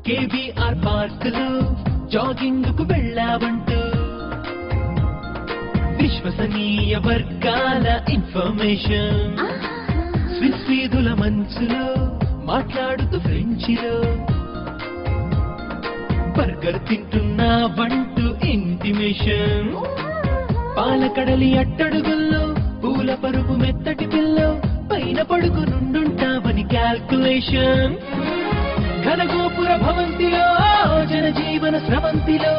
KBR పార్కులో jogging కు వెళ్ళావంటూ విశ్వసనీయ వర్గాల ఇన్ఫర్మేషన్ స్విస్ వీధుల మంచులో మాట్లాడుతూ ఫ్రెంచిలో బర్గర్ తింటున్నావంటూ ఇంటిమేషన్ పాలకడలి అట్టడుగుల్లో పూల పరుపు మెత్తటి పిల్లో పైన పడుకునుండుంటావని క్యాల్కులేషన్ ఘనగోపుర భవంతిలో జనజీవన స్రవంతిలో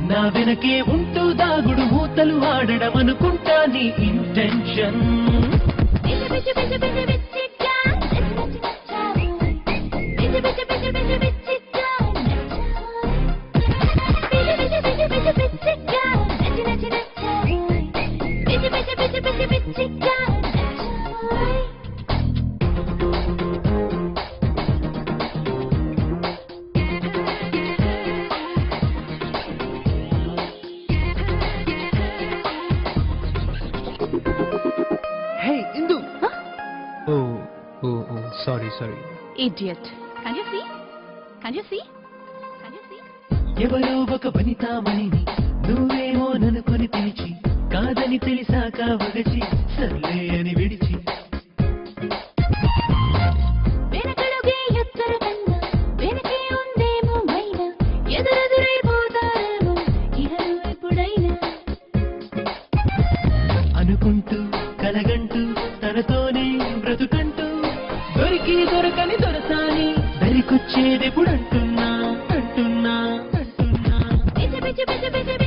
నా వెనకే ఉంటూ దాగుడు మూతలు ఆడడం అనుకుంటా నీ intention Hey, Indu! Huh? Oh, sorry. Idiot. Can you see? Can you see? Can you see? ఎవరో ఒక వనితామణిని నువ్వేమో ననుకొని పిలిచి కాదని తెలిసాక వగచి సర్లే అని విడిచి వెనకడుగే ఎత్తర కన్నా వెనకే ఉందేమో మైనా ఎదురెదురైపోతారేమో ఇహలు ఎప్పుడైనా అనుకుంటూ కలగంటూ తనతోనే బ్రతుకంటూ దొరికి దొరకని దొరసాని దరికొచ్చేదెప్పుడంటున్నా పిచ్చి పిచ్చి పిచ్చి పిచ్చి